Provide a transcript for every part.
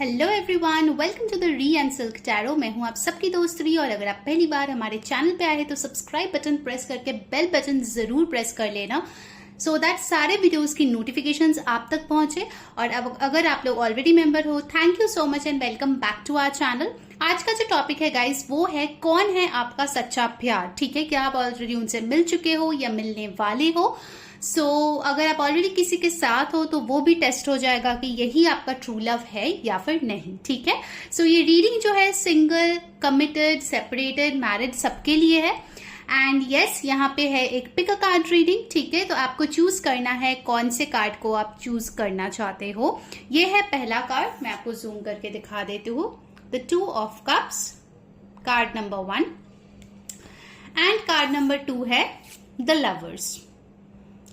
Hello everyone, welcome to the री एंड silk tarot. मैं हूं आप सबकी दोस्त री, और अगर आप पहली बार हमारे चैनल पे आए हैं तो सब्सक्राइब बटन प्रेस करके बेल बटन जरूर प्रेस कर लेना, सो दैट सारे वीडियोस की नोटिफिकेशंस आप तक पहुंचे। और अब अगर आप लोग ऑलरेडी मेंबर हो, thank you so much and welcome back to our channel. आज का जो टॉपिक है गाइस, वो है कौन है आपका सच्चा प्यार। ठीक है, क्या आप ऑलरेडी उनसे मिल चुके हो या मिलने वाले हो? अगर आप ऑलरेडी किसी के साथ हो तो वो भी टेस्ट हो जाएगा कि यही आपका ट्रू लव है या फिर नहीं। ठीक है, ये रीडिंग जो है सिंगल, कमिटेड, सेपरेटेड, मैरिड सबके लिए है। एंड यस, यहाँ पे है एक पिक अ कार्ड रीडिंग। ठीक है, तो आपको चूज करना है कौन से कार्ड को आप चूज करना चाहते हो। ये है पहला कार्ड, मैं आपको जूम करके दिखा देती हूँ। The 2 of cups, card number 1। And card number 2 है the lovers.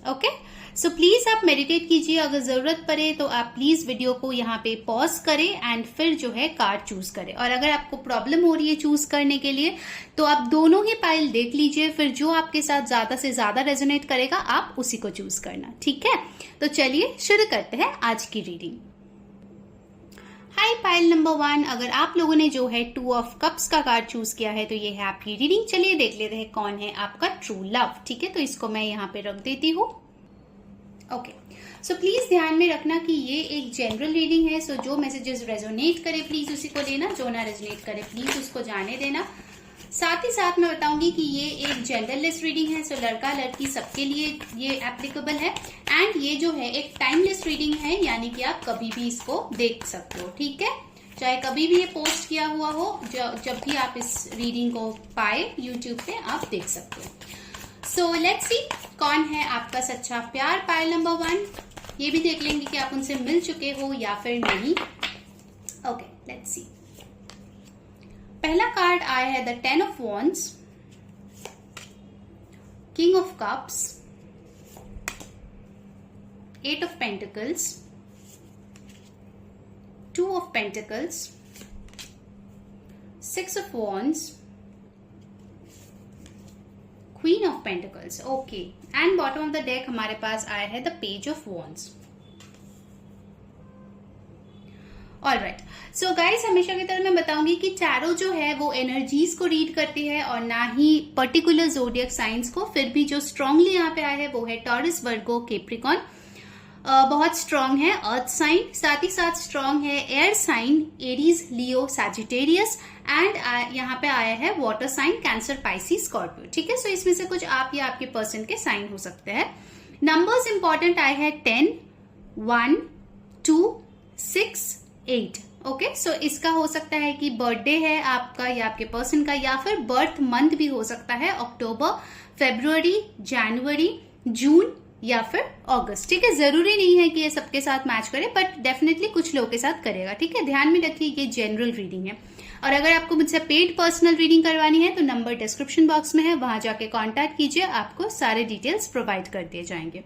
Okay, so please आप मेडिटेट कीजिए। अगर जरूरत पड़े तो आप प्लीज वीडियो को यहाँ पे पॉज करें एंड फिर जो है कार्ड चूज करें। और अगर आपको प्रॉब्लम हो रही है चूज करने के लिए तो आप दोनों ही पाइल देख लीजिए, फिर जो आपके साथ ज्यादा से ज्यादा रेजोनेट करेगा आप उसी को चूज करना। ठीक है, तो चलिए शुरू करते हैं आज की रीडिंग। हाय पाइल नंबर 1, अगर आप लोगों ने जो है 2 ऑफ कप्स का कार्ड चूज किया है तो ये है आपकी रीडिंग। चलिए देख लेते हैं कौन है आपका ट्रू लव। ठीक है, तो इसको मैं यहाँ पे रख देती हूँ। ओके, सो प्लीज ध्यान में रखना कि ये एक जनरल रीडिंग है। जो मैसेजेस रेजोनेट करे प्लीज उसी को लेना, जो ना रेजोनेट करे प्लीज उसको जाने देना। साथ ही साथ मैं बताऊंगी कि ये एक जेंडरलेस रीडिंग है, लड़का लड़की सबके लिए ये एप्लीकेबल है। एंड ये जो है एक टाइमलेस रीडिंग है, यानी कि आप कभी भी इसको देख सकते हो। ठीक है, चाहे कभी भी ये पोस्ट किया हुआ हो, जब भी आप इस रीडिंग को पाए यूट्यूब पे आप देख सकते हो। सो लेट्स सी कौन है आपका सच्चा प्यार पाइल नंबर 1। ये भी देख लेंगे कि आप उनसे मिल चुके हो या फिर नहीं। Okay, let's see. पहला कार्ड आया है the 10 of wands, king of cups, 8 of pentacles, 2 of pentacles, 6 of wands, queen of pentacles. Okay, and bottom of the deck हमारे पास आया है the page of wands. Alright, so guys, हमेशा की तरह मैं बताऊंगी कि टैरो जो है वो एनर्जीज को रीड करती है और ना ही पर्टिकुलर ज़ोडिएक साइंस को। फिर भी जो स्ट्रांगली यहाँ पे आया है वो है टॉरस, वर्गो, कैप्रिकॉर्न। बहुत स्ट्रांग है अर्थ साइन, साथ ही साथ स्ट्रांग है air sign Aries, Leo, Sagittarius. And यहाँ पे आया है water sign Cancer, Pisces, Scorpio. ठीक है, सो इसमें से कुछ आप या आपके पर्सन के साइन हो सकते हैं। नंबर्स इंपॉर्टेंट आए हैं 10, 1, 2, 6, 8। ओके, सो इसका हो सकता है कि बर्थडे है आपका या आपके पर्सन का, या फिर बर्थ मंथ भी हो सकता है अक्टूबर, फरवरी, जनवरी, जून या फिर अगस्त। ठीक है, जरूरी नहीं है कि ये सबके साथ मैच करे, बट डेफिनेटली कुछ लोगों के साथ करेगा। ठीक है, ध्यान में रखिए ये जनरल रीडिंग है। और अगर आपको मुझसे पेड पर्सनल रीडिंग करवानी है तो नंबर डिस्क्रिप्शन बॉक्स में है, वहां जाके कांटेक्ट कीजिए, आपको सारे डिटेल्स प्रोवाइड कर दिए जाएंगे।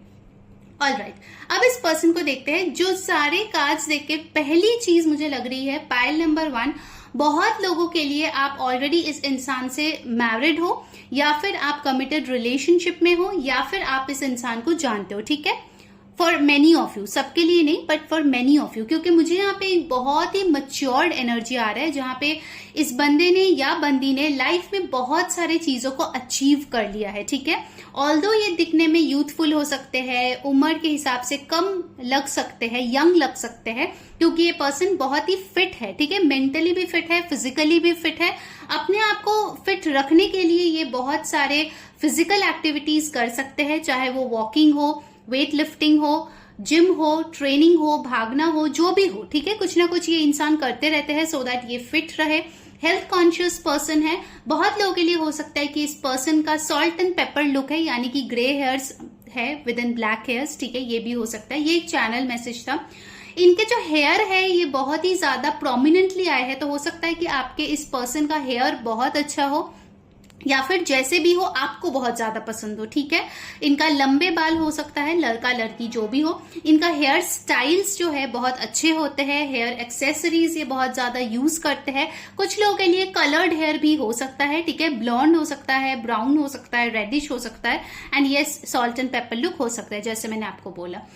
ऑलराइट, अब इस पर्सन को देखते हैं। जो सारे कार्ड्स देख के पहली चीज मुझे लग रही है पाइल नंबर 1, बहुत लोगों के लिए आप ऑलरेडी इस इंसान से मैरिड हो, या फिर आप कमिटेड रिलेशनशिप में हो, या फिर आप इस इंसान को जानते हो। ठीक है, फॉर मेनी ऑफ यू, सबके लिए नहीं but for many of you, क्योंकि मुझे यहाँ पे एक बहुत ही मैच्योर्ड एनर्जी आ रहा है, जहां पे इस बंदे ने या बंदी ने लाइफ में बहुत सारी चीजों को अचीव कर लिया है। ठीक है, ऑल्दो ये दिखने में यूथफुल हो सकते हैं, उम्र के हिसाब से कम लग सकते हैं, यंग लग सकते हैं, क्योंकि ये पर्सन बहुत ही फिट है। ठीक है, मेंटली भी फिट है, फिजिकली भी फिट है। अपने आप को फिट रखने के लिए ये बहुत सारे फिजिकल एक्टिविटीज कर सकते हैं, चाहे वो वॉकिंग हो, वेट लिफ्टिंग हो, जिम हो, ट्रेनिंग हो, भागना हो, जो भी हो। ठीक है, कुछ ना कुछ ये इंसान करते रहते हैं सो दैट ये फिट रहे। हेल्थ कॉन्शियस पर्सन है। बहुत लोगों के लिए हो सकता है कि इस पर्सन का सॉल्ट एंड पेपर लुक है, यानी कि ग्रे हेयर्स है विद इन ब्लैक हेयर्स। ठीक है, ये भी हो सकता है। ये एक चैनल मैसेज था। इनके जो हेयर है ये बहुत ही ज्यादा प्रोमिनेंटली आए हैं, तो हो सकता है कि आपके इस पर्सन का हेयर बहुत अच्छा हो, या फिर जैसे भी हो आपको बहुत ज्यादा पसंद हो। ठीक है, इनका लंबे बाल हो सकता है, लड़का लड़की जो भी हो। इनका हेयर स्टाइल्स जो है बहुत अच्छे होते हैं, हेयर एक्सेसरीज ये बहुत ज्यादा यूज करते हैं। कुछ लोगों के लिए कलर्ड हेयर भी हो सकता है। ठीक है, ब्लॉन्ड हो सकता है, ब्राउन हो सकता है, रेडिश हो सकता है, and yes salt and paper look हो सकता है, जैसे मैंने आपको बोला।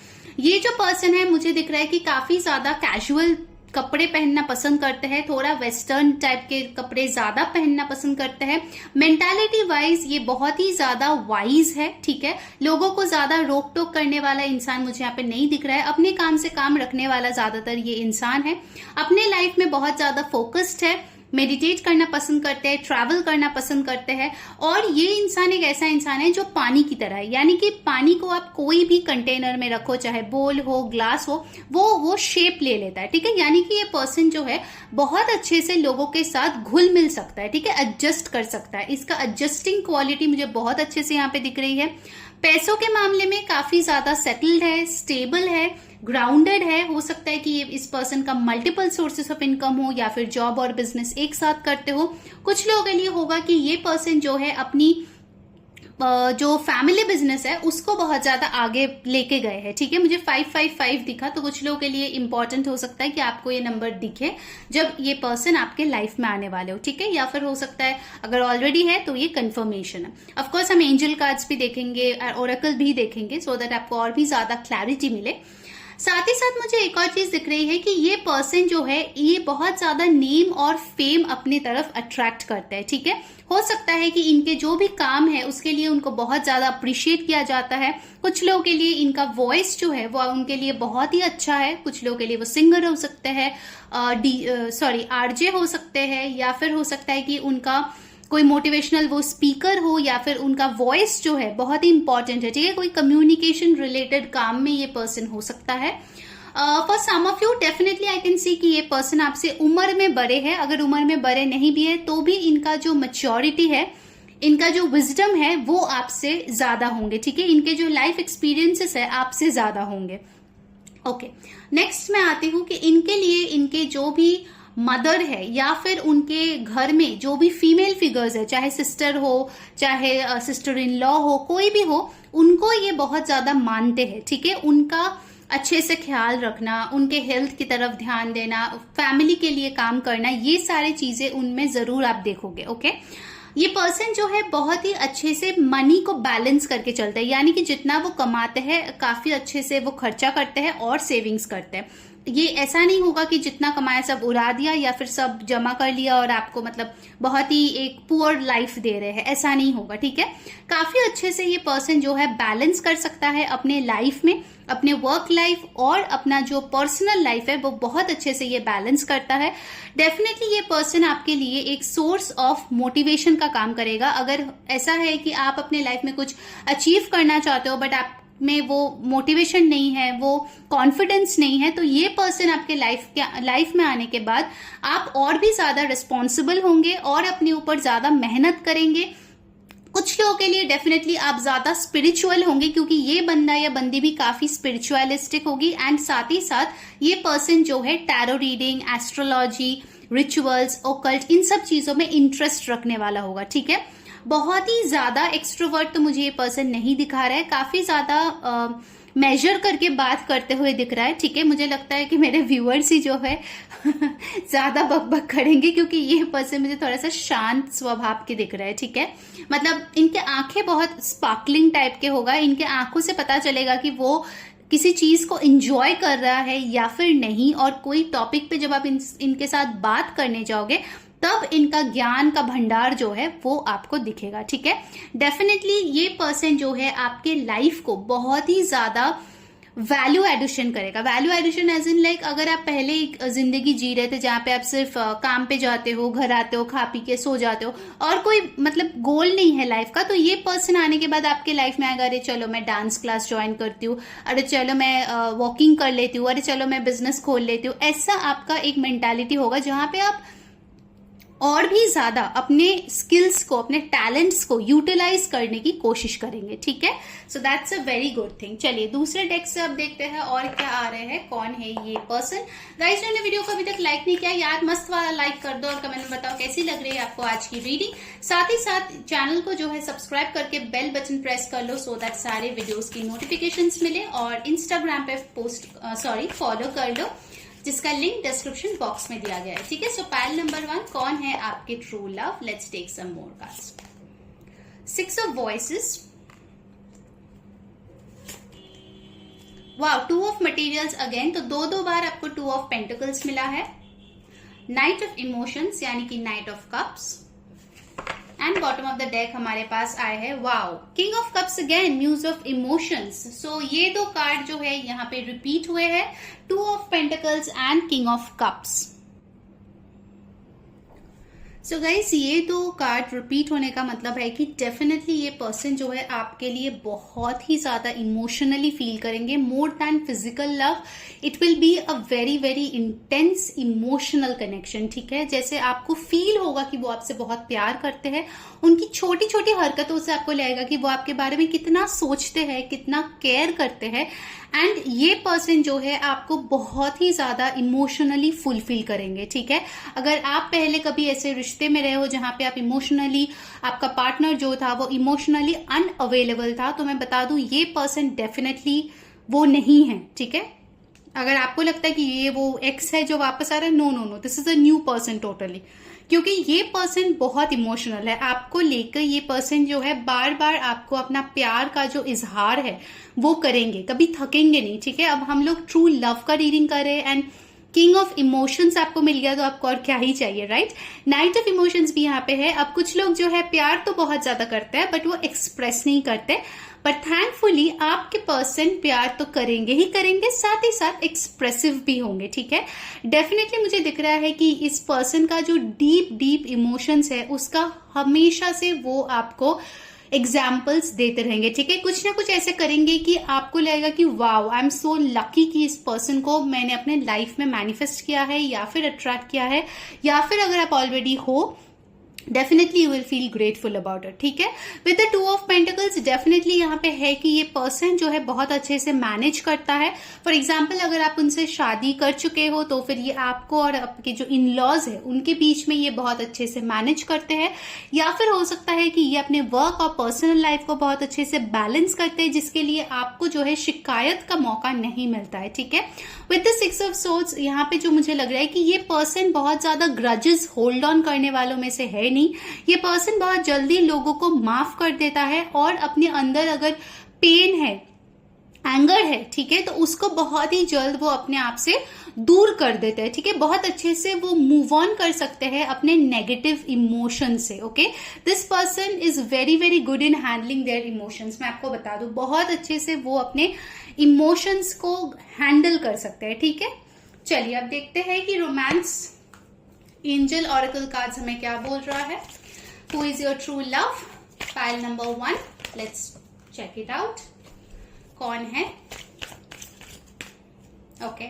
ये जो पर्सन है मुझे दिख रहा है कि काफी ज्यादा कैजुअल कपड़े पहनना पसंद करते हैं, थोड़ा वेस्टर्न टाइप के कपड़े ज्यादा पहनना पसंद करते हैं। मेंटालिटी वाइज ये बहुत ही ज्यादा वाइज है, ठीक है। लोगों को ज्यादा रोक टोक करने वाला इंसान मुझे यहाँ पे नहीं दिख रहा है। अपने काम से काम रखने वाला ज्यादातर ये इंसान है। अपने लाइफ में बहुत ज्यादा फोकस्ड है, मेडिटेट करना पसंद करते हैं, ट्रैवल करना पसंद करते हैं। और ये इंसान एक ऐसा इंसान है जो पानी की तरह है, यानी कि पानी को आप कोई भी कंटेनर में रखो, चाहे बोल हो, ग्लास हो, वो शेप ले लेता है, ठीक है। यानी कि ये पर्सन जो है बहुत अच्छे से लोगों के साथ घुल मिल सकता है, ठीक है, एडजस्ट कर सकता है। इसका एडजस्टिंग क्वालिटी मुझे बहुत अच्छे से यहाँ पे दिख रही है। पैसों के मामले में काफी ज्यादा सेटल्ड है, स्टेबल है, ग्राउंडेड है। हो सकता है कि ये इस पर्सन का मल्टीपल सोर्सेस ऑफ इनकम हो या फिर जॉब और बिजनेस एक साथ करते हो। कुछ लोगों के लिए होगा कि ये पर्सन जो है अपनी जो फैमिली बिजनेस है उसको बहुत ज्यादा आगे लेके गए हैं, ठीक है। मुझे 555 दिखा, तो कुछ लोगों के लिए इंपॉर्टेंट हो सकता है कि आपको ये नंबर दिखे जब ये पर्सन आपके लाइफ में आने वाले हो, ठीक है। या फिर हो सकता है अगर ऑलरेडी है तो ये कंफर्मेशन है। ऑफ कोर्स हम एंजल कार्ड्स भी देखेंगे, ओरेकल भी देखेंगे, सो दैट आपको और भी ज्यादा क्लैरिटी मिले। साथ ही साथ मुझे एक और चीज दिख रही है कि ये पर्सन जो है ये बहुत ज्यादा नेम और फेम अपनी तरफ अट्रैक्ट करता है, ठीक है। हो सकता है कि इनके जो भी काम है उसके लिए उनको बहुत ज्यादा अप्रिशिएट किया जाता है। कुछ लोगों के लिए इनका वॉइस जो है वो उनके लिए बहुत ही अच्छा है। कुछ लोगों के लिए वो सिंगर हो सकते हैं, आरजे हो सकते हैं, या फिर हो सकता है कि उनका कोई मोटिवेशनल वो स्पीकर हो, या फिर उनका वॉइस जो है बहुत ही इंपॉर्टेंट है, ठीक है। कोई कम्युनिकेशन रिलेटेड काम में ये पर्सन हो सकता है। For some of you definitely I can see कि ये पर्सन आपसे उम्र में बड़े है। अगर उम्र में बड़े नहीं भी है तो भी इनका जो मैच्योरिटी है, इनका जो विजडम है वो आपसे ज्यादा होंगे, ठीक है। इनके जो लाइफ एक्सपीरियंसेस है आपसे ज्यादा होंगे। ओके, नेक्स्ट मैं आती हूँ कि इनके लिए इनके जो भी मदर है या फिर उनके घर में जो भी फीमेल फिगर्स है, चाहे सिस्टर हो, चाहे सिस्टर इन लॉ हो, कोई भी हो, उनको ये बहुत ज्यादा मानते हैं, ठीक है। उनका अच्छे से ख्याल रखना, उनके हेल्थ की तरफ ध्यान देना, फैमिली के लिए काम करना, ये सारी चीजें उनमें जरूर आप देखोगे, ओके। ये पर्सन जो है बहुत ही अच्छे से मनी को बैलेंस करके चलता है, यानी कि जितना वो कमाते हैं काफी अच्छे से वो खर्चा करते हैं और सेविंग्स करते हैं। ये ऐसा नहीं होगा कि जितना कमाया सब उड़ा दिया या फिर सब जमा कर लिया और आपको मतलब बहुत ही एक पुअर लाइफ दे रहे हैं, ऐसा नहीं होगा, ठीक है। काफी अच्छे से ये पर्सन जो है बैलेंस कर सकता है अपने लाइफ में, अपने वर्क लाइफ और अपना जो पर्सनल लाइफ है वो बहुत अच्छे से ये बैलेंस करता है। डेफिनेटली ये पर्सन आपके लिए एक सोर्स ऑफ मोटिवेशन का काम करेगा। अगर ऐसा है कि आप अपने लाइफ में कुछ अचीव करना चाहते हो बट आप में वो मोटिवेशन नहीं है, वो कॉन्फिडेंस नहीं है, तो ये पर्सन आपके लाइफ में आने के बाद आप और भी ज्यादा रिस्पॉन्सिबल होंगे और अपने ऊपर ज्यादा मेहनत करेंगे। कुछ लोगों के लिए डेफिनेटली आप ज्यादा स्पिरिचुअल होंगे क्योंकि ये बंदा या बंदी भी काफी स्पिरिचुअलिस्टिक होगी। एंड साथ ही साथ ये पर्सन जो है tarot reading, astrology, rituals, occult, इन सब चीजों में इंटरेस्ट रखने वाला होगा, ठीक है। बहुत ही ज्यादा एक्सट्रोवर्ट तो मुझे ये पर्सन नहीं दिखा रहा है, काफी ज्यादा मेजर करके बात करते हुए दिख रहा है, ठीक है। मुझे लगता है कि मेरे व्यूअर्स ही जो है ज्यादा बकबक करेंगे क्योंकि ये पर्सन मुझे थोड़ा सा शांत स्वभाव के दिख रहा है, ठीक है। मतलब इनके आंखें बहुत स्पार्कलिंग टाइप के होगा, इनके आंखों से पता चलेगा कि वो किसी चीज को एंजॉय कर रहा है या फिर नहीं। और कोई टॉपिक पे जब आप इनके साथ बात करने जाओगे तब इनका ज्ञान का भंडार जो है वो आपको दिखेगा, ठीक है। डेफिनेटली ये पर्सन जो है आपके लाइफ को बहुत ही ज्यादा वैल्यू एडिशन करेगा। Value addition as in like अगर आप पहले एक जिंदगी जी रहे थे जहां पे आप सिर्फ काम पे जाते हो, घर आते हो, खा पी के सो जाते हो और कोई मतलब गोल नहीं है लाइफ का, तो ये पर्सन आने के बाद आपके लाइफ में आएगा, अरे चलो मैं डांस क्लास ज्वाइन करती हूँ, अरे चलो मैं वॉकिंग कर लेती हूँ, अरे चलो मैं बिजनेस खोल लेती हूँ। ऐसा आपका एक मेंटालिटी होगा जहां पे आप और भी ज्यादा अपने स्किल्स को, अपने टैलेंट्स को यूटिलाइज करने की कोशिश करेंगे, ठीक है। So that's a very good thing. चलिए दूसरे डेक से अब देखते हैं और क्या आ रहे हैं, कौन है ये पर्सन। गाइस ने वीडियो को अभी तक लाइक नहीं किया, यार मस्त वाला लाइक कर दो और कमेंट में बताओ कैसी लग रही है आपको आज की रीडिंग। साथ ही साथ चैनल को जो है सब्सक्राइब करके बेल बटन प्रेस कर लो सो दैट सारे वीडियोस की नोटिफिकेशंस मिले, और इंस्टाग्राम पे फॉलो कर लो जिसका लिंक डिस्क्रिप्शन बॉक्स में दिया गया है, ठीक है। सो पाइल नंबर 1, कौन है आपके true love. Let's take some more cards. 6 of voices, wow, 2 of materials again, तो दो बार आपको 2 ऑफ पेंटिकल्स मिला है। नाइट ऑफ इमोशंस यानी कि knight of cups, and bottom of the deck हमारे पास आए हैं wow, king of cups again, muse of emotions. So ये दो कार्ड जो है यहाँ पे रिपीट हुए हैं, 2 of pentacles and king of cups. So guys, ये दो कार्ड रिपीट होने का मतलब है कि डेफिनेटली ये पर्सन जो है आपके लिए बहुत ही ज्यादा इमोशनली फील करेंगे, more than physical love. It will be a very very intense emotional connection, ठीक है। जैसे आपको फील होगा कि वो आपसे बहुत प्यार करते हैं, उनकी छोटी छोटी हरकतों से आपको लगेगा कि वो आपके बारे में कितना सोचते हैं, कितना केयर करते हैं। एंड ये पर्सन जो है आपको बहुत ही ज्यादा इमोशनली फुलफिल करेंगे, ठीक है। अगर आप पहले कभी ऐसे रिश्ते में रहे हो जहां पे आप इमोशनली, आपका पार्टनर जो था वो इमोशनली अनअवेलेबल था, तो मैं बता दूं ये पर्सन डेफिनेटली वो नहीं है, ठीक है। अगर आपको लगता है कि ये वो एक्स है जो वापस आ रहा है, no no no, this is a new person totally, क्योंकि ये पर्सन बहुत इमोशनल है आपको लेकर। ये पर्सन जो है बार बार आपको अपना प्यार का जो इजहार है वो करेंगे, कभी थकेंगे नहीं, ठीक है। अब हम लोग ट्रू लव का रीडिंग कर रहे हैं एंड किंग ऑफ इमोशंस आपको मिल गया, तो आपको और क्या ही चाहिए, राइट। नाइट ऑफ इमोशंस भी यहाँ पे है। अब कुछ लोग जो है प्यार तो बहुत ज्यादा करते हैं बट वो एक्सप्रेस नहीं करते, बट थैंकफुली आपके पर्सन प्यार तो करेंगे ही करेंगे, साथ ही साथ एक्सप्रेसिव भी होंगे, ठीक है। डेफिनेटली मुझे दिख रहा है कि इस पर्सन का जो डीप डीप इमोशंस है उसका हमेशा से वो आपको एग्जाम्पल्स देते रहेंगे, ठीक है। कुछ ना कुछ ऐसे करेंगे कि आपको लगेगा कि wow, I am so lucky कि इस पर्सन को मैंने अपने लाइफ में मैनिफेस्ट किया है या फिर अट्रैक्ट किया है, या फिर अगर आप ऑलरेडी हो definitely you will feel grateful about it, ठीक है। With the 2 of pentacles definitely यहाँ पे है कि ये पर्सन जो है बहुत अच्छे से मैनेज करता है। फॉर एग्जाम्पल अगर आप उनसे शादी कर चुके हो तो फिर ये आपको और आपके जो इन लॉज है उनके बीच में ये बहुत अच्छे से मैनेज करते हैं, या फिर हो सकता है कि ये अपने वर्क और पर्सनल लाइफ को बहुत अच्छे से बैलेंस करते हैं, जिसके लिए आपको जो है शिकायत का मौका नहीं मिलता है, ठीक है। विद द 6 ऑफ सोर्ड्स यहाँ पे जो मुझे लग रहा है कि ये पर्सन बहुत ज्यादा ग्रजेस होल्ड ऑन करने वालों में से है नहीं। ये पर्सन बहुत जल्दी लोगों को माफ कर देता है और अपने अंदर अगर पेन है, एंगर है, ठीक है, तो उसको बहुत ही जल्द वो अपने आप से दूर कर देते हैं, ठीक है। बहुत अच्छे से वो मूव ऑन कर सकते हैं अपने नेगेटिव इमोशन से, okay. This person is very very good in handling their emotions. मैं आपको बता दूं बहुत अच्छे से वो अपने इमोशंस को हैंडल कर सकते हैं, ठीक है। चलिए अब देखते हैं कि रोमांस एंजल ऑरेकल कार्ड्स हमें क्या बोल रहा है। Who is your true love, pile number 1, let's check it out. कौन है? ओके,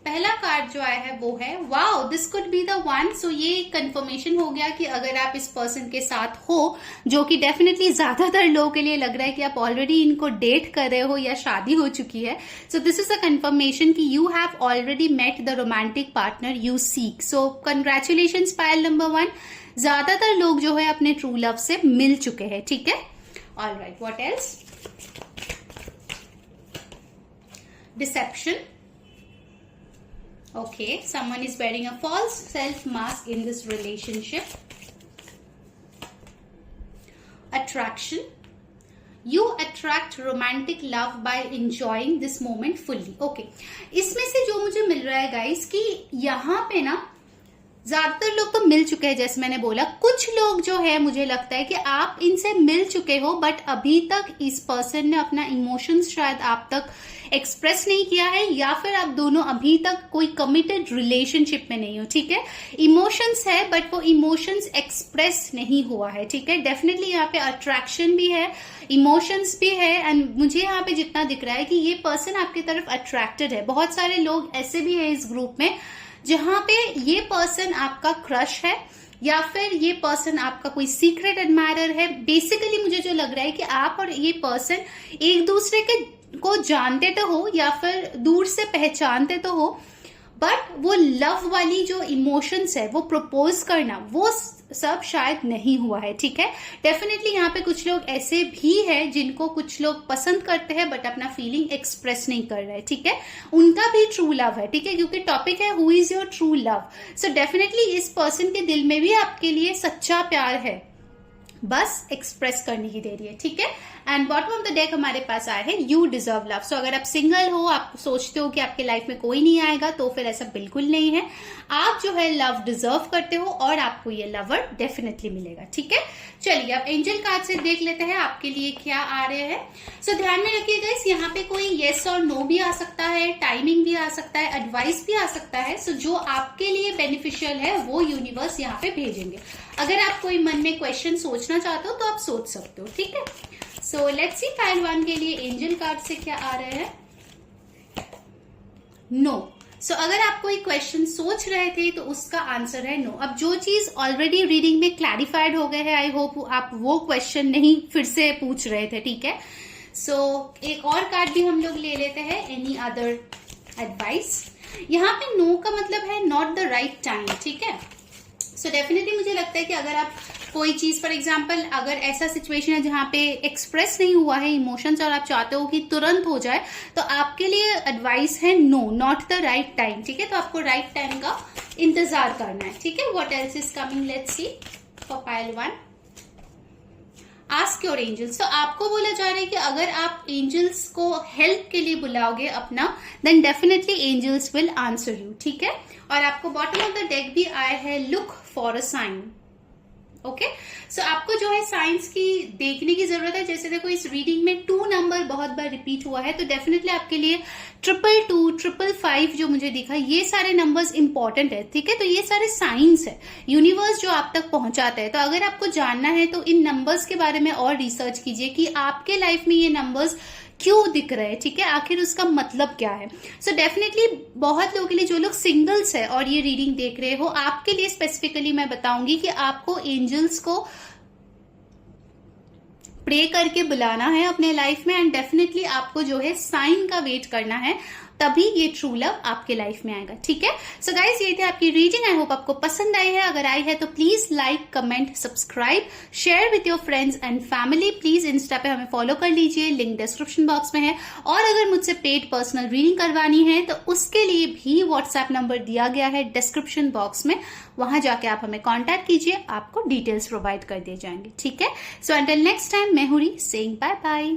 पहला कार्ड जो आया है वो है wow, this could be the one. So ये कंफर्मेशन हो गया कि अगर आप इस पर्सन के साथ हो, जो कि डेफिनेटली ज्यादातर लोगों के लिए लग रहा है कि आप ऑलरेडी इनको डेट कर रहे हो या शादी हो चुकी है, so this is a confirmation कि you have already met the romantic partner you seek. So congratulations Payal number 1, ज्यादातर लोग जो है अपने ट्रू लव से मिल चुके हैं, ठीक है। Alright, what else? Deception. Okay, someone is wearing a false self mask in this relationship. Attraction. You attract romantic love by enjoying this moment fully. Okay, इसमें से जो मुझे मिल रहा है गाइस कि यहाँ पे ना ज्यादातर लोग तो मिल चुके हैं, जैसे मैंने बोला। कुछ लोग जो है मुझे लगता है कि आप इनसे मिल चुके हो बट अभी तक इस पर्सन ने अपना इमोशंस शायद आप तक एक्सप्रेस नहीं किया है, या फिर आप दोनों अभी तक कोई कमिटेड रिलेशनशिप में नहीं हो, ठीक है। इमोशंस है बट वो इमोशंस एक्सप्रेस नहीं हुआ है, ठीक है। डेफिनेटली यहाँ पे अट्रैक्शन भी है, इमोशंस भी है, एंड मुझे यहाँ पे जितना दिख रहा है कि ये पर्सन आपकी तरफ अट्रैक्टेड है। बहुत सारे लोग ऐसे भी है इस ग्रुप में जहां पे ये पर्सन आपका क्रश है, या फिर ये पर्सन आपका कोई सीक्रेट एडमायरर है। बेसिकली मुझे जो लग रहा है कि आप और ये पर्सन एक दूसरे के को जानते तो हो या फिर दूर से पहचानते तो हो, बट वो लव वाली जो इमोशंस है, वो प्रपोज करना, वो सब शायद नहीं हुआ है, ठीक है। डेफिनेटली यहाँ पे कुछ लोग ऐसे भी हैं जिनको कुछ लोग पसंद करते हैं बट अपना फीलिंग एक्सप्रेस नहीं कर रहे, ठीक है। उनका भी ट्रू लव है, ठीक है, क्योंकि टॉपिक है who is your true love. So definitely इस पर्सन के दिल में भी आपके लिए सच्चा प्यार है, बस एक्सप्रेस करने की देरी है, ठीक है। And bottom of the deck हमारे पास आया है यू डिजर्व लव। सो अगर आप सिंगल हो, आप सोचते हो कि आपके लाइफ में कोई नहीं आएगा, तो फिर ऐसा बिल्कुल नहीं है। आप जो है लव डिजर्व करते हो और आपको ये लवर डेफिनेटली मिलेगा, ठीक है। चलिए अब एंजल कार्ड से देख लेते हैं आपके लिए क्या आ रहे हैं। सो ध्यान में रखिएगा, यहाँ पे कोई येस और नो भी आ सकता है, टाइमिंग भी आ सकता है, एडवाइस भी आ सकता है। सो जो आपके लिए बेनिफिशियल है वो यूनिवर्स यहाँ पे भेजेंगे। अगर आप कोई मन में क्वेश्चन सोचना चाहते हो तो आप सोच सकते हो, ठीक है। सो लेट्स सी पाइल 1 के लिए एंजल कार्ड से क्या आ रहे हैं। नो। सो अगर आप कोई क्वेश्चन सोच रहे थे तो उसका आंसर है नो। अब जो चीज ऑलरेडी रीडिंग में क्लैरिफाइड हो गए है, आई होप आप वो क्वेश्चन नहीं फिर से पूछ रहे थे, ठीक है। सो एक और कार्ड भी हम लोग ले लेते हैं, एनी अदर एडवाइस। यहाँ पे नो का मतलब है नॉट द राइट टाइम, ठीक है। सो डेफिनेटली मुझे लगता है कि अगर आप कोई चीज, फॉर एग्जाम्पल अगर ऐसा सिचुएशन है जहां पे एक्सप्रेस नहीं हुआ है इमोशंस और आप चाहते हो कि तुरंत हो जाए, तो आपके लिए एडवाइस है no, not the right time, ठीक है। तो आपको राइट टाइम का इंतजार करना है, ठीक है। What else is coming, let's see for pile 1। Ask your angels. तो आपको बोला जा रहा है कि अगर आप एंजल्स को हेल्प के लिए बुलाओगे अपना, then definitely angels will answer you, ठीक है। और आपको बॉटम ऑफ द डेक भी आया है look for a sign, okay. So आपको जो है साइंस की देखने की जरूरत है। जैसे देखो इस रीडिंग में 2 नंबर बहुत बार रिपीट हुआ है, तो डेफिनेटली आपके लिए 222, 555 जो मुझे दिखा, ये सारे नंबर्स इंपॉर्टेंट है, ठीक है। तो ये सारे साइंस है, यूनिवर्स जो आप तक पहुंचाता है। तो अगर आपको जानना है तो इन नंबर्स के बारे में और रिसर्च कीजिए कि आपके लाइफ में ये नंबर्स क्यों दिख रहे हैं, ठीक है, आखिर उसका मतलब क्या है। सो डेफिनेटली बहुत लोगों के लिए, जो लोग सिंगल्स है और ये रीडिंग देख रहे हो, आपके लिए स्पेसिफिकली मैं बताऊंगी कि आपको एंजल्स को प्रे करके बुलाना है अपने लाइफ में, एंड डेफिनेटली आपको जो है साइन का वेट करना है, तभी ये ट्रू लव आपके लाइफ में आएगा, ठीक है। सो गाइस ये थे आपकी रीडिंग। आई होप आपको पसंद आई है। अगर आई है तो please like, comment, subscribe, share with your friends and family. Please Insta पे हमें फॉलो कर लीजिए, लिंक डिस्क्रिप्शन बॉक्स में है। और अगर मुझसे पेड पर्सनल रीडिंग करवानी है तो उसके लिए भी व्हाट्सएप नंबर दिया गया है डिस्क्रिप्शन बॉक्स में, वहां जाके आप हमें कॉन्टैक्ट कीजिए, आपको डिटेल्स प्रोवाइड कर दिए जाएंगे, ठीक है। सो अंटिल नेक्स्ट टाइम, मैं हूँ saying bye bye.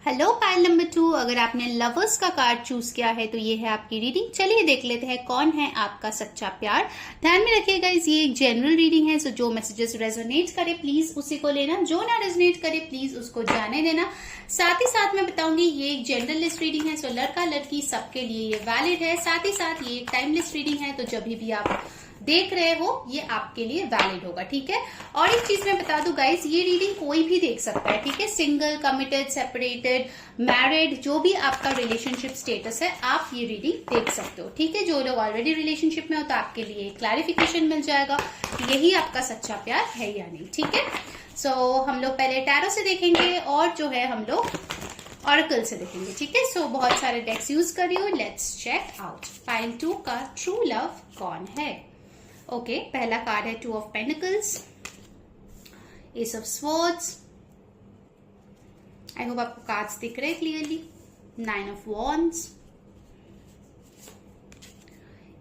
Hello pile number 2, अगर आपने लवर्स का कार्ड चूज किया है तो ये है आपकी रीडिंग। चलिए देख लेते हैं कौन है आपका सच्चा प्यार। ध्यान में रखिएगा ये एक जनरल रीडिंग है, सो जो मैसेजेस रेजोनेट करे प्लीज उसी को लेना, जो ना रेजोनेट करे प्लीज उसको जाने देना। साथ ही साथ मैं बताऊंगी ये एक जनरलिस्ट रीडिंग है, सो लड़का लड़की सबके लिए ये वैलिड है। साथ ही साथ ये एक टाइमलेस रीडिंग है, तो जब भी आप देख रहे हो ये आपके लिए वैलिड होगा, ठीक है। और एक चीज मैं बता दूं गाइस, ये रीडिंग कोई भी देख सकता है, ठीक है। सिंगल, कमिटेड, सेपरेटेड, मैरिड, जो भी आपका रिलेशनशिप स्टेटस है, आप ये रीडिंग देख सकते हो, ठीक है। जो लोग ऑलरेडी रिलेशनशिप में हो तो आपके लिए क्लैरिफिकेशन मिल जाएगा कि यही आपका सच्चा प्यार है या नहीं, ठीक है। सो हम लोग पहले टैरो से देखेंगे और जो है हम लोग ऑरेकल से देखेंगे, ठीक है। सो बहुत सारे डेक्स यूज कर रही हूँ, लेट्स चेक आउट। पाइल 2 का ट्रू लव कौन है। ओके, पहला कार्ड है 2 of pentacles, S of swords, I hope आपको कार्ड्स दिख रहे हैं clearly, 9 of wands,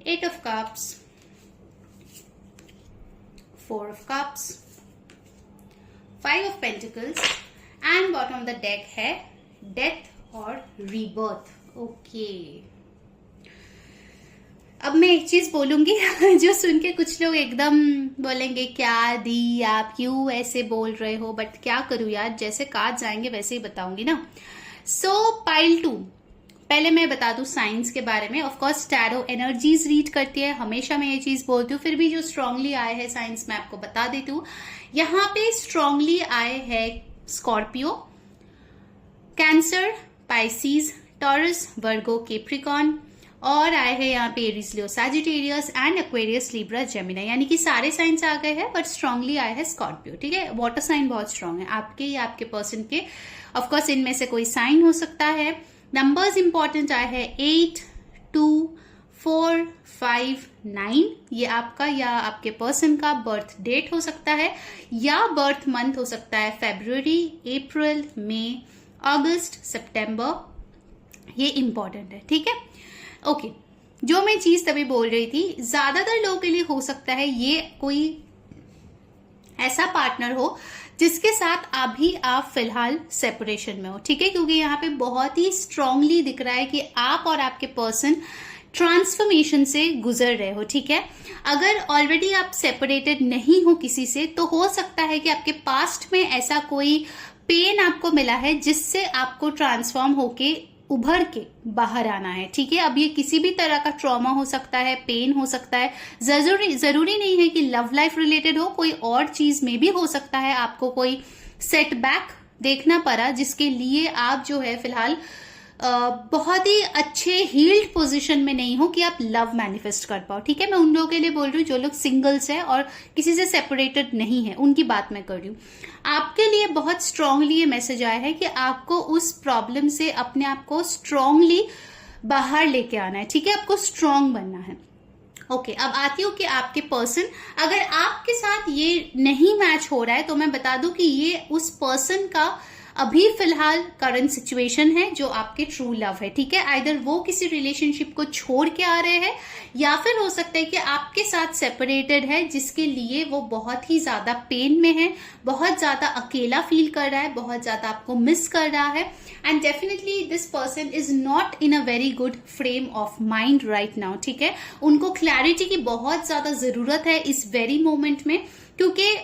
8 of cups, 4 of cups, 5 of pentacles, and bottom of the deck है डेथ और रीबर्थ। ओके, अब मैं एक चीज बोलूंगी जो सुन के कुछ लोग एकदम बोलेंगे क्या दी आप क्यों ऐसे बोल रहे हो, बट क्या करूं यार, जैसे कार्ड्स आएंगे वैसे ही बताऊंगी ना। सो पाइल 2, पहले मैं बता दूं साइंस के बारे में। Of course tarot energies read करती है, हमेशा मैं ये चीज बोलती हूँ, फिर भी जो स्ट्रांगली आए हैं साइंस मैं आपको बता देती हूँ। यहाँ पे स्ट्रांगली आए हैं Scorpio, cancer, Pisces, taurus, Virgo, Capricorn, और आए हैं यहाँ पे Aries, Leo, Sagittarius and Aquarius, Libra, Gemini, यानी कि सारे साइंस आ गए हैं, बट स्ट्रांगली आए हैं स्कॉर्पियो, ठीक है। वाटर साइन बहुत स्ट्रांग है आपके या आपके पर्सन के, ऑफकोर्स इनमें से कोई साइन हो सकता है। नंबर्स इंपॉर्टेंट आए हैं 8, 2, 4, 5, 9, ये आपका या आपके पर्सन का बर्थ डेट हो सकता है या बर्थ मंथ हो सकता है, फरवरी, अप्रैल, मई, अगस्त, सितंबर, ये इंपॉर्टेंट है, ठीक है। ओके, जो मैं चीज तभी बोल रही थी, ज्यादातर लोगों के लिए हो सकता है ये कोई ऐसा पार्टनर हो जिसके साथ अभी आप फिलहाल सेपरेशन में हो, ठीक है, क्योंकि यहाँ पे बहुत ही स्ट्रांगली दिख रहा है कि आप और आपके पर्सन ट्रांसफॉर्मेशन से गुजर रहे हो, ठीक है। अगर ऑलरेडी आप सेपरेटेड नहीं हो किसी से, तो हो सकता है कि आपके पास्ट में ऐसा कोई पेन आपको मिला है जिससे आपको ट्रांसफॉर्म होके उभर के बाहर आना है, ठीक है। अब ये किसी भी तरह का ट्रॉमा हो सकता है, पेन हो सकता है, जरूरी नहीं है कि लव लाइफ रिलेटेड हो, कोई और चीज में भी हो सकता है आपको कोई सेटबैक देखना पड़ा जिसके लिए आप जो है फिलहाल बहुत ही अच्छे हील्ड पोजीशन में नहीं हो कि आप लव मैनिफेस्ट कर पाओ, ठीक है। मैं उन लोगों के लिए बोल रही हूँ जो लोग सिंगल्स है और किसी से सेपरेटेड नहीं है, उनकी बात मैं कर रही हूँ। आपके लिए बहुत स्ट्रांगली ये मैसेज आया है कि आपको उस प्रॉब्लम से अपने आप को स्ट्रांगली बाहर लेके आना है, ठीक है, आपको स्ट्रांग बनना है। ओके, अब आती हूँ कि आपके पर्सन, अगर आपके साथ ये नहीं मैच हो रहा है तो मैं बता दूं कि ये उस पर्सन का अभी फिलहाल करंट सिचुएशन है जो आपके ट्रू लव है, ठीक है। आइदर वो किसी रिलेशनशिप को छोड़ के आ रहे हैं या फिर हो सकता है कि आपके साथ सेपरेटेड है जिसके लिए वो बहुत ही ज्यादा पेन में है, बहुत ज्यादा अकेला फील कर रहा है, बहुत ज्यादा आपको मिस कर रहा है। And definitely this person is not in a very good frame of mind right now, ठीक है। उनको क्लैरिटी की बहुत ज्यादा जरूरत है इस वेरी मोमेंट में, क्योंकि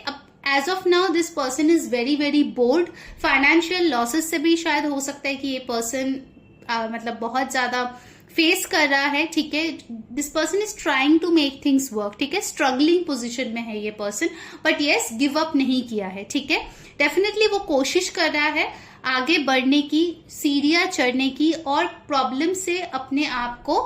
as of now this person is very very bored. Financial losses से भी शायद हो सकता है कि ये पर्सन मतलब बहुत ज्यादा फेस कर रहा है, ठीक है। This person is trying to make things work, ठीक है, स्ट्रगलिंग पोजीशन में है ये person, but yes give up नहीं किया है, ठीक है। डेफिनेटली वो कोशिश कर रहा है आगे बढ़ने की, सीढ़ियां चढ़ने की और प्रॉब्लम से अपने आप को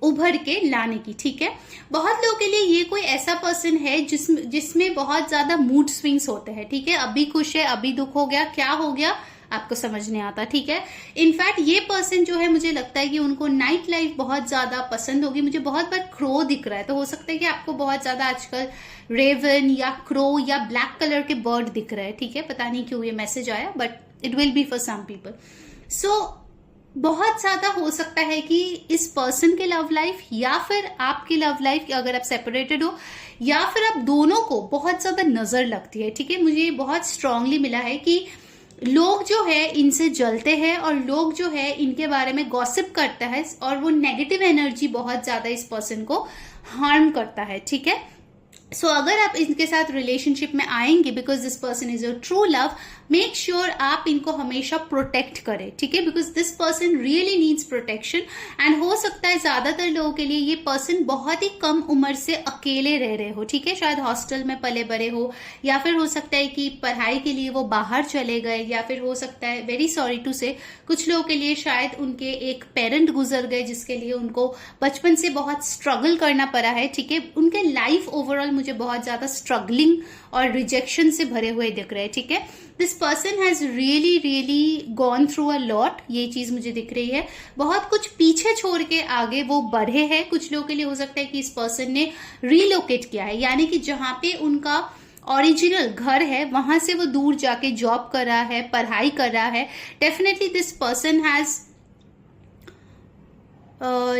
उभर के लाने की, ठीक है। बहुत लोगों के लिए ये कोई ऐसा पर्सन है जिसमें बहुत ज्यादा मूड स्विंग्स होते हैं, ठीक है। अभी खुश है, अभी दुख हो गया, क्या हो गया आपको समझ नहीं आता, ठीक है। इनफैक्ट ये पर्सन जो है मुझे लगता है कि उनको नाइट लाइफ बहुत ज्यादा पसंद होगी। मुझे बहुत बार क्रो दिख रहा है, तो हो सकता है कि आपको बहुत ज्यादा आजकल रेवन या क्रो या ब्लैक कलर के बर्ड दिख रहे हैं, ठीक है। पता नहीं क्यों ये मैसेज आया, but it will be for some people. So बहुत ज्यादा हो सकता है कि इस पर्सन के लव लाइफ या फिर आपकी लव लाइफ, अगर आप सेपरेटेड हो या फिर आप दोनों को बहुत ज्यादा नजर लगती है, ठीक है। मुझे बहुत स्ट्रांगली मिला है कि लोग जो है इनसे जलते हैं और लोग जो है इनके बारे में गॉसिप करता है और वो नेगेटिव एनर्जी बहुत ज्यादा इस पर्सन को हार्म करता है, ठीक है। सो अगर आप इनके साथ रिलेशनशिप में आएंगे because this person is your true love, make sure आप इनको हमेशा प्रोटेक्ट करें, ठीक है, because this person really needs protection. And हो सकता है ज्यादातर लोगों के लिए ये पर्सन बहुत ही कम उम्र से अकेले रह रहे हो, ठीक है। शायद हॉस्टल में पले बड़े हो या फिर हो सकता है कि पढ़ाई के लिए वो बाहर चले गए या फिर हो सकता है, वेरी सॉरी टू से, कुछ लोगों के लिए शायद उनके एक पेरेंट गुजर गए जिसके लिए उनको बचपन से बहुत स्ट्रगल करना पड़ा है, ठीक है। उनके लाइफ ओवरऑल मुझे बहुत ज्यादा स्ट्रगलिंग और रिजेक्शन से भरे हुए दिख रहे हैं, ठीक है। This person has really really gone through a lot, ये चीज मुझे दिख रही है। बहुत कुछ पीछे छोड़ के आगे वो बढ़े हैं। कुछ लोगों के लिए हो सकता है कि इस पर्सन ने रीलोकेट किया है, यानी कि जहां पे उनका ओरिजिनल घर है वहां से वो दूर जाके जॉब कर रहा है, पढ़ाई कर रहा है। Definitely this person has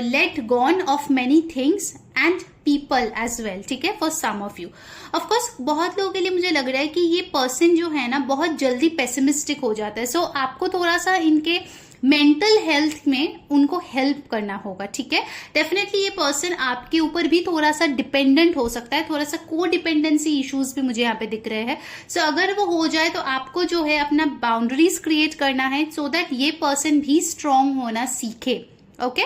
let gone of many things and people as well, ठीक है, for some of you. Of course बहुत लोगों के लिए मुझे लग रहा है कि ये पर्सन जो है ना बहुत जल्दी पेसिमिस्टिक हो जाता है। सो आपको थोड़ा सा इनके मेंटल हेल्थ में उनको हेल्प करना होगा, ठीक है। डेफिनेटली ये पर्सन आपके ऊपर भी थोड़ा सा डिपेंडेंट हो सकता है, थोड़ा सा को डिपेंडेंसी इश्यूज भी मुझे यहाँ पे दिख रहे हैं। सो अगर वो हो जाए तो आपको जो है अपना बाउंड्रीज क्रिएट करना है सो दैट ये पर्सन भी स्ट्रांग होना सीखे, ओके।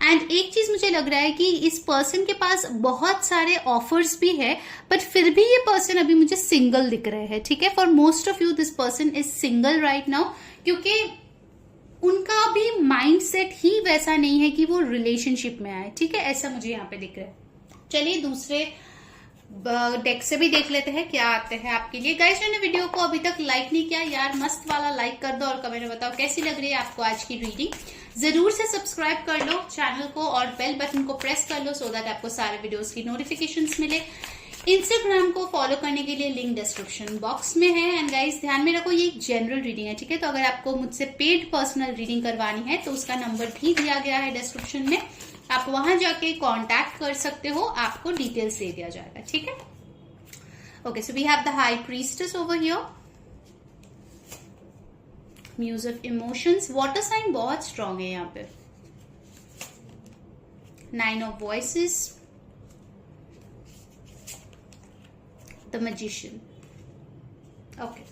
एंड एक चीज मुझे लग रहा है कि इस पर्सन के पास बहुत सारे ऑफर्स भी है, बट फिर भी ये पर्सन अभी मुझे सिंगल दिख रहे हैं, ठीक है। For most of you this person is single right now, क्योंकि उनका भी माइंडसेट ही वैसा नहीं है कि वो रिलेशनशिप में आए, ठीक है, ऐसा मुझे यहाँ पे दिख रहा है। चलिए दूसरे डेक से भी देख लेते हैं क्या आते हैं आपके लिए। गाइस मैंने वीडियो को अभी तक लाइक नहीं किया यार, मस्त वाला लाइक कर दो और कमेंट में बताओ कैसी लग रही है आपको आज की रीडिंग। जरूर से सब्सक्राइब कर लो चैनल को और बेल बटन को प्रेस कर लो सो दैट आपको सारे वीडियोस की नोटिफिकेशंस मिले। इंस्टाग्राम को फॉलो करने के लिए लिंक डिस्क्रिप्शन बॉक्स में है। एंड गाइस ध्यान में रखो ये एक जनरल रीडिंग है, ठीक है। तो अगर आपको मुझसे पेड पर्सनल रीडिंग करवानी है तो उसका नंबर भी दिया गया है डिस्क्रिप्शन में, आप वहां जाके कांटेक्ट कर सकते हो, आपको डिटेल्स दे दिया जाएगा, ठीक है। Okay, so we have the High Priestess over here. Muse of Emotions. Water sign बहुत strong है यहाँ पे. Nine of Voices. The Magician. Okay.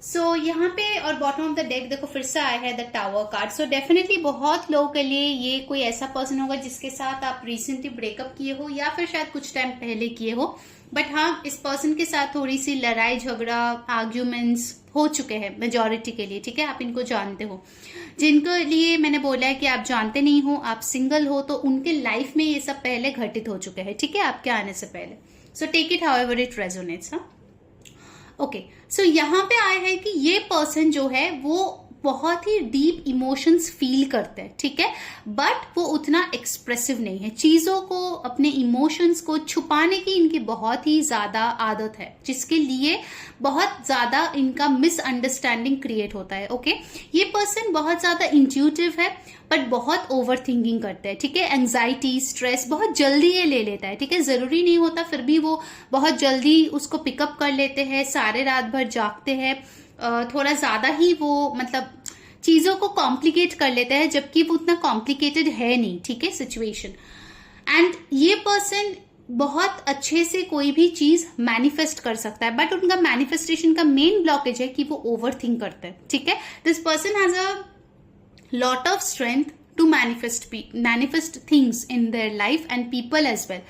सो यहाँ पे और बॉटम ऑफ द डेक देखो फिर से आया है the tower card. So definitely बहुत लोगों के लिए ये कोई ऐसा पर्सन होगा जिसके साथ आप रिसेंटली ब्रेकअप किए हो या फिर शायद कुछ टाइम पहले किए हो. बट हाँ, इस पर्सन के साथ थोड़ी सी लड़ाई झगड़ा आर्ग्यूमेंट्स हो चुके हैं मेजोरिटी के लिए. ठीक है, आप इनको जानते हो. जिनके लिए मैंने बोला है कि आप जानते नहीं हो, आप सिंगल हो, तो उनके लाइफ में ये सब पहले घटित हो चुके हैं. ठीक है, आपके आने से पहले. So take it however it resonates. हाँ, ओके. सो यहाँ पे आया है कि ये पर्सन जो है वो बहुत ही डीप इमोशंस फील करते हैं. ठीक है, बट वो उतना एक्सप्रेसिव नहीं है. चीजों को, अपने इमोशंस को छुपाने की इनकी बहुत ही ज्यादा आदत है, जिसके लिए बहुत ज्यादा इनका मिसअंडरस्टैंडिंग क्रिएट होता है. ओके, ये पर्सन बहुत ज्यादा इंट्यूटिव है बट बहुत ओवर थिंकिंग करते हैं. ठीक है, एंजाइटी, स्ट्रेस बहुत जल्दी ये ले लेता है. ठीक है, जरूरी नहीं होता, फिर भी वो बहुत जल्दी उसको पिकअप कर लेते हैं. सारे रात भर जागते हैं, थोड़ा ज्यादा ही वो मतलब चीजों को कॉम्प्लिकेट कर लेते हैं, जबकि वो उतना कॉम्प्लिकेटेड है नहीं. ठीक है, सिचुएशन. एंड ये पर्सन बहुत अच्छे से कोई भी चीज मैनिफेस्ट कर सकता है, बट उनका मैनिफेस्टेशन का मेन ब्लॉकेज है कि वो ओवर थिंक करते हैं. ठीक है, this person has a lot of strength to manifest things in their life and people as well,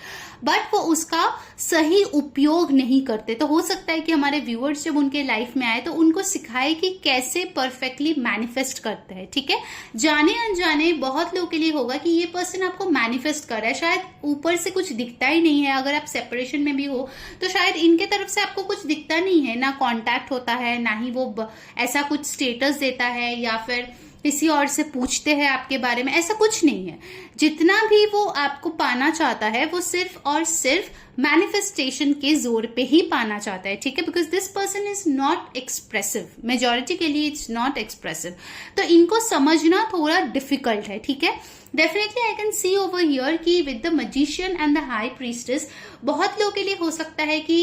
but वो उसका सही उपयोग नहीं करते. तो हो सकता है कि हमारे व्यूअर्स जब उनके लाइफ में आए तो उनको सिखाए कि कैसे परफेक्टली मैनिफेस्ट करते हैं. ठीक है, जाने अनजाने बहुत लोगों के लिए होगा कि ये पर्सन आपको मैनिफेस्ट कर रहा है, शायद ऊपर से कुछ दिखता ही नहीं है. अगर आप सेपरेशन में भी हो तो शायद इनके तरफ से आपको कुछ दिखता नहीं है, ना कॉन्टैक्ट होता है, ना ही वो ऐसा कुछ स्टेटस देता है या फिर किसी और से पूछते हैं आपके बारे में. ऐसा कुछ नहीं है. जितना भी वो आपको पाना चाहता है वो सिर्फ और सिर्फ मैनिफेस्टेशन के जोर पे ही पाना चाहता है. ठीक है, because this person is not expressive. Majority के लिए इट्स नॉट एक्सप्रेसिव, तो इनको समझना थोड़ा डिफिकल्ट है. ठीक है, definitely I can see over here कि with the magician and the high priestess बहुत लोगों के लिए हो सकता है कि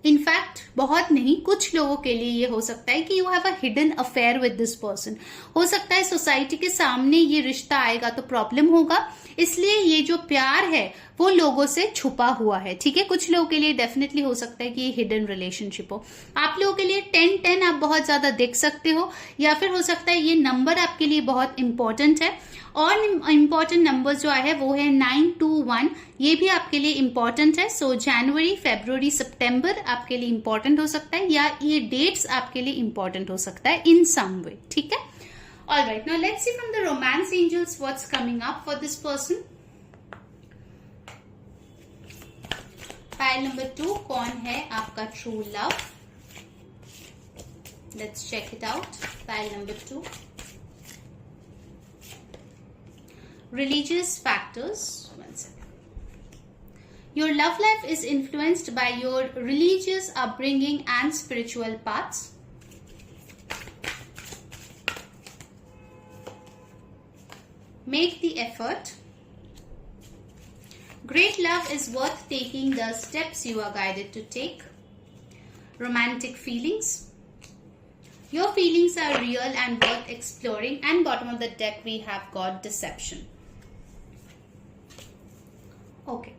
इनफैक्ट बहुत नहीं, कुछ लोगों के लिए ये हो सकता है कि you have a hidden affair with this person. हो सकता है सोसाइटी के सामने ये रिश्ता आएगा तो प्रॉब्लम होगा, इसलिए ये जो प्यार है वो लोगों से छुपा हुआ है. ठीक है, कुछ लोगों के लिए डेफिनेटली हो सकता है कि ये हिडन रिलेशनशिप हो. आप लोगों के लिए 10-10 आप बहुत ज्यादा देख सकते हो, या फिर हो सकता है ये नंबर आपके लिए बहुत इंपॉर्टेंट है. और इम्पॉर्टेंट नंबर जो है वो है 921, ये भी आपके लिए इंपॉर्टेंट है. सो जनवरी, फरवरी, सितंबर आपके लिए इंपॉर्टेंट हो सकता है, या ये डेट्स आपके लिए इंपॉर्टेंट हो सकता है इन सम वे. ठीक है, alright. Now let's see from the romance angels what's coming up for this person. Pile number 2, कौन है आपका true love? Let's check it out. Pile number 2, religious factors. One second. Your love life is influenced by your religious upbringing and spiritual paths. Make the effort. Great love is worth taking the steps you are guided to take. Romantic feelings. Your feelings are real and worth exploring. And bottom of the deck we have got deception. Okay,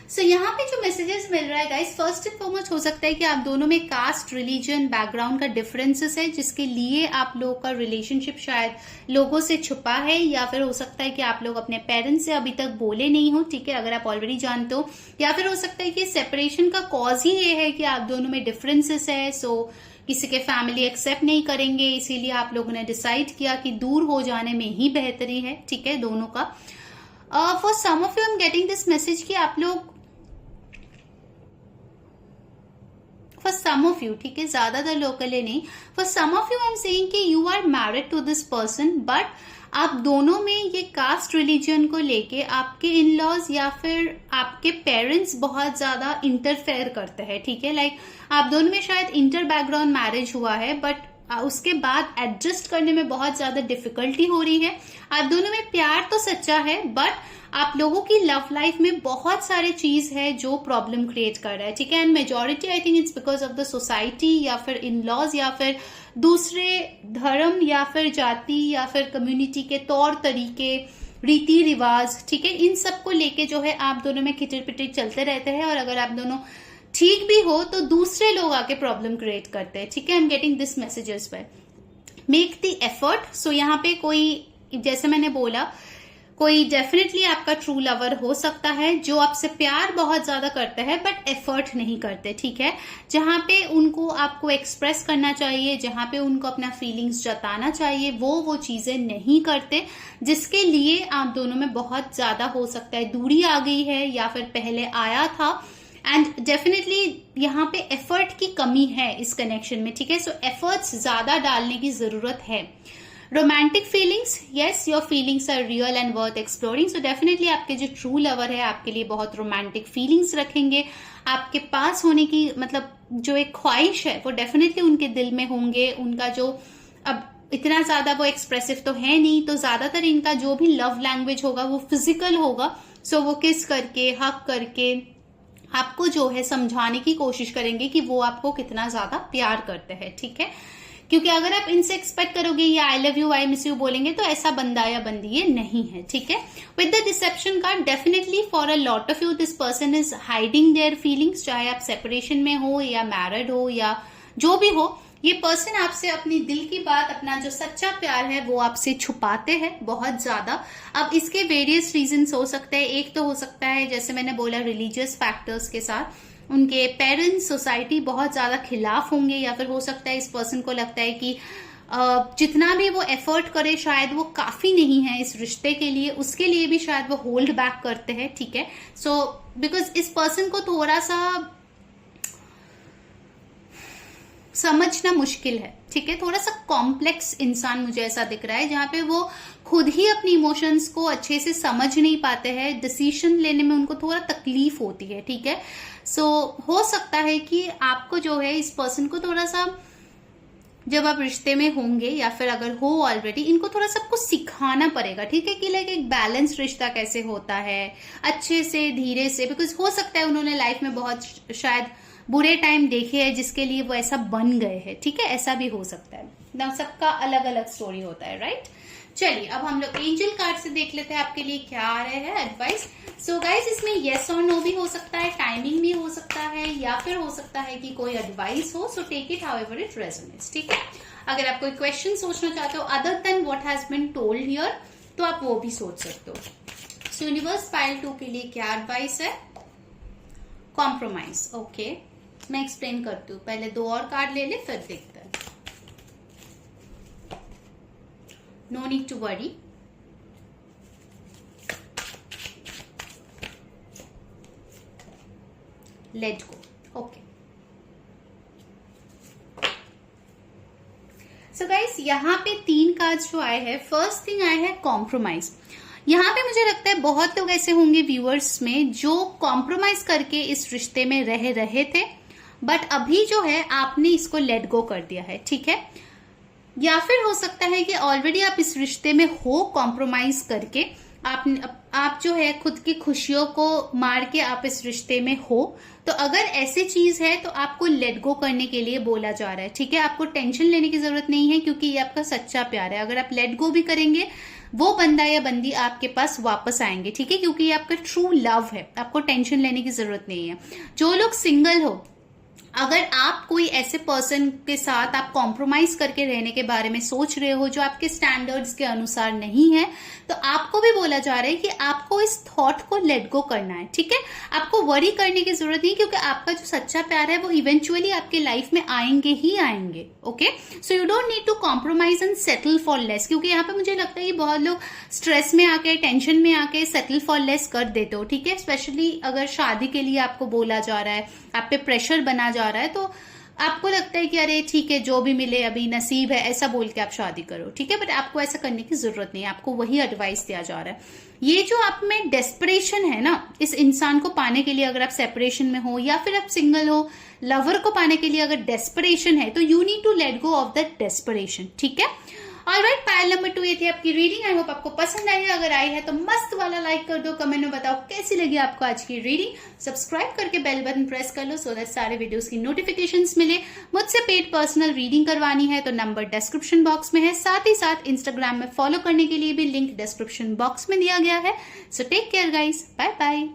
so यहाँ पे जो messages मिल रहा है guys, first and foremost हो सकता है कि आप दोनों में कास्ट, रिलीजन, बैकग्राउंड का डिफरेंसेस है, जिसके लिए आप लोगों का रिलेशनशिप शायद लोगों से छुपा है, या फिर हो सकता है कि आप लोग अपने पेरेंट्स से अभी तक बोले नहीं हो. ठीक है, अगर आप ऑलरेडी जानते हो, या फिर हो सकता है कि सेपरेशन का कॉज ही ये है कि आप दोनों में डिफरेंसेस है. सो किसी के फैमिली एक्सेप्ट नहीं करेंगे, इसीलिए आप लोगों ने डिसाइड किया कि दूर हो जाने में ही बेहतरी है. ठीक है, दोनों का. For some of you I am getting this message कि आप लोग, फॉर सम ऑफ यू, ठीक है, ज्यादातर लोगों के लिए नहीं, for some of you I am saying कि you are married to this person, but आप दोनों में ये कास्ट रिलीजन को लेके आपके इन लॉज या फिर आपके पेरेंट्स बहुत ज्यादा इंटरफेयर करते हैं. ठीक है, लाइक आप दोनों में शायद इंटर बैकग्राउंड मैरिज हुआ है, बट उसके बाद एडजस्ट करने में बहुत ज्यादा डिफिकल्टी हो रही है. आप दोनों में प्यार तो सच्चा है, बट आप लोगों की लव लाइफ में बहुत सारे चीज है जो प्रॉब्लम क्रिएट कर रहा है, ठीक है। And majority I think it's because of the society या फिर इन लॉज या फिर दूसरे धर्म या फिर जाति या फिर कम्युनिटी के तौर तरीके, रीति रिवाज, ठीक है, इन सब को लेके जो है आप दोनों में खिचड़ पिचड़ चलते रहते हैं। और अगर आप दोनों ठीक भी हो तो दूसरे लोग आके प्रॉब्लम क्रिएट करते हैं, ठीक है। I am getting this messages by make the effort. So यहाँ पे कोई, जैसे मैंने बोला, कोई डेफिनेटली आपका ट्रू लवर हो सकता है जो आपसे प्यार बहुत ज्यादा करते हैं बट एफर्ट नहीं करते, ठीक है। जहां पे उनको आपको एक्सप्रेस करना चाहिए, जहां पे उनको अपना फीलिंग्स जताना चाहिए, वो चीजें नहीं करते, जिसके लिए आप दोनों में बहुत ज्यादा हो सकता है दूरी आ गई है या फिर पहले आया था। एंड डेफिनेटली यहाँ पे एफर्ट की कमी है इस कनेक्शन में, ठीक है। सो एफर्ट्स ज्यादा डालने की जरूरत है। Romantic feelings, yes your feelings are real and worth exploring. So definitely आपके जो ट्रू लवर है आपके लिए बहुत रोमांटिक फीलिंग्स रखेंगे, आपके पास होने की मतलब जो एक ख्वाहिश है वो डेफिनेटली उनके दिल में होंगे। उनका जो, अब इतना ज्यादा वो एक्सप्रेसिव तो है नहीं, तो ज्यादातर इनका जो भी लव लैंग्वेज होगा वो फिजिकल होगा। सो वो किस करके, हक करके आपको जो है समझाने की कोशिश करेंगे कि वो आपको कितना ज्यादा प्यार करते हैं, ठीक है। क्योंकि अगर आप इनसे एक्सपेक्ट करोगे ये I love you, I miss you बोलेंगे तो ऐसा बंदा या बंदी ये नहीं है, ठीक है। With the deception card, definitely for a lot of you this person is hiding their feelings. चाहे आप सेपरेशन में हो या मैरिड हो या जो भी हो, ये पर्सन आपसे अपनी दिल की बात, अपना जो सच्चा प्यार है वो आपसे छुपाते हैं बहुत ज्यादा। अब इसके वेरियस रीजंस हो सकते हैं। एक तो हो सकता है जैसे मैंने बोला रिलीजियस फैक्टर्स के साथ, उनके पेरेंट्स, सोसाइटी बहुत ज्यादा खिलाफ होंगे, या फिर हो सकता है इस पर्सन को लगता है कि जितना भी वो एफर्ट करे शायद वो काफी नहीं है इस रिश्ते के लिए, उसके लिए भी शायद वो होल्ड बैक करते हैं, ठीक है। सो बिकॉज इस पर्सन को थोड़ा सा समझना मुश्किल है, ठीक है। थोड़ा सा कॉम्प्लेक्स इंसान मुझे ऐसा दिख रहा है, जहां पे वो खुद ही अपनी इमोशंस को अच्छे से समझ नहीं पाते हैं, डिसीजन लेने में उनको थोड़ा तकलीफ होती है, ठीक है। सो हो सकता है कि आपको जो है इस पर्सन को थोड़ा सा, जब आप रिश्ते में होंगे या फिर अगर हो ऑलरेडी, इनको थोड़ा सा कुछ सिखाना पड़ेगा, ठीक है, कि लाइक एक बैलेंस रिश्ता कैसे होता है अच्छे से, धीरे से। बिकॉज हो सकता है उन्होंने लाइफ में बहुत शायद बुरे टाइम देखे हैं जिसके लिए वो ऐसा बन गए हैं, ठीक है, ऐसा भी हो सकता है ना। सबका अलग अलग स्टोरी होता है, राइट। चलिए अब हम लोग एंजल कार्ड से देख लेते हैं आपके लिए क्या आ रहे हैं एडवाइस। सो गाइस, इसमें येस और नो भी हो सकता है, टाइमिंग भी हो सकता है, या फिर हो सकता है कि कोई एडवाइस हो। So take it however it resonates, ठीक है। अगर आप कोई क्वेश्चन सोचना चाहते हो other than what has been told here, तो आप वो भी सोच सकते हो। सो यूनिवर्स पाइल 2 के लिए क्या एडवाइस है? Compromise, okay. मैं एक्सप्लेन करती हूँ, पहले 2 और कार्ड ले ले फिर देखते हैं। No need to worry. Let go, okay. So guys, यहाँ पे 3 कार्ड्स जो आए हैं, फर्स्ट थिंग आए हैं कॉम्प्रोमाइज। यहाँ पे मुझे लगता है बहुत लोग ऐसे होंगे व्यूअर्स में जो कॉम्प्रोमाइज करके इस रिश्ते में रह रहे थे, बट अभी जो है आपने इसको लेट गो कर दिया है, ठीक है। या फिर हो सकता है कि ऑलरेडी आप इस रिश्ते में हो कॉम्प्रोमाइज करके, आप जो है खुद की खुशियों को मार के आप इस रिश्ते में हो। तो अगर ऐसी चीज है तो आपको लेट गो करने के लिए बोला जा रहा है, ठीक है। आपको टेंशन लेने की जरूरत नहीं है क्योंकि ये आपका सच्चा प्यार है। अगर आप लेट गो भी करेंगे वो बंदा या बंदी आपके पास वापस आएंगे, ठीक है, क्योंकि ये आपका ट्रू लव है। आपको टेंशन लेने की जरूरत नहीं है। जो लोग सिंगल हो, अगर आप कोई ऐसे पर्सन के साथ आप कॉम्प्रोमाइज करके रहने के बारे में सोच रहे हो जो आपके स्टैंडर्ड्स के अनुसार नहीं है, तो आपको भी बोला जा रहा है कि आपको इस थॉट को लेट गो करना है, ठीक है। आपको वरी करने की जरूरत नहीं, क्योंकि आपका जो सच्चा प्यार है वो इवेंचुअली आपके लाइफ में आएंगे ही आएंगे, okay. So you don't need to compromise and settle for less, क्योंकि यहाँ पे मुझे लगता है कि बहुत लोग स्ट्रेस में आके, टेंशन में आके सेटल फॉर लेस कर देते हो, ठीक है। स्पेशली अगर शादी के लिए आपको बोला जा रहा है, आप पे प्रेशर बना जा रहा है, तो आपको लगता है कि अरे ठीक है जो भी मिले अभी नसीब है, ऐसा बोल के आप शादी करो, ठीक है। बट आपको ऐसा करने की जरूरत नहीं है, आपको वही एडवाइस दिया जा रहा है। ये जो आप में डेस्परेशन है ना इस इंसान को पाने के लिए, अगर आप सेपरेशन में हो या फिर आप सिंगल हो, लवर को पाने के लिए अगर डेस्परेशन है तो you need to let go of that desperation, ठीक है। ऑलराइट, पायल नंबर 2 ये थी आपकी रीडिंग। आई होप आपको पसंद आई है। अगर आई है तो मस्त वाला लाइक कर दो, कमेंट में बताओ कैसी लगी आपको आज की रीडिंग। सब्सक्राइब करके बेल बटन प्रेस कर लो सो दैट सारे वीडियोस की नोटिफिकेशंस मिले। मुझसे पेड पर्सनल रीडिंग करवानी है तो नंबर डिस्क्रिप्शन बॉक्स में है, साथ ही साथ इंस्टाग्राम में फॉलो करने के लिए भी लिंक डिस्क्रिप्शन बॉक्स में दिया गया है। So take care guys, bye bye.